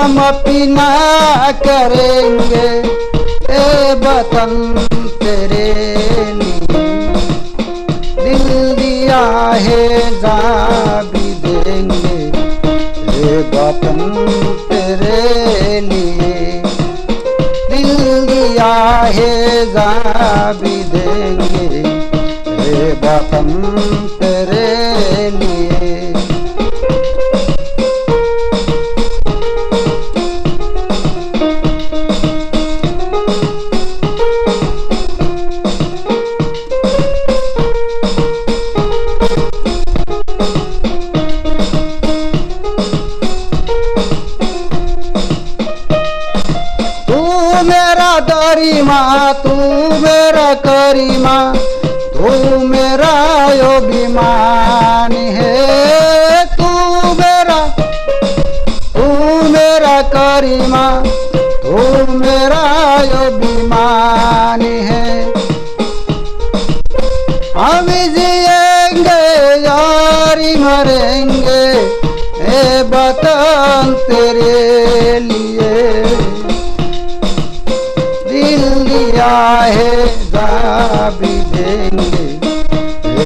हम पीना करेंगे ए वतन तेरे लिए। दिल दिया है जान भी देंगे ए वतन तेरे लिए। दिल दिया है जान भी देंगे ए वतन तेरे लिए। मेरा गरिमा तू मेरा करीमा, तू मेरा अभिमान है। तू मेरा करीमा, तू मेरा अभिमान है। हम जिएंगे यारी मरेंगे ए वतन तेरे लिए। दिल दिया है जान भी देंगे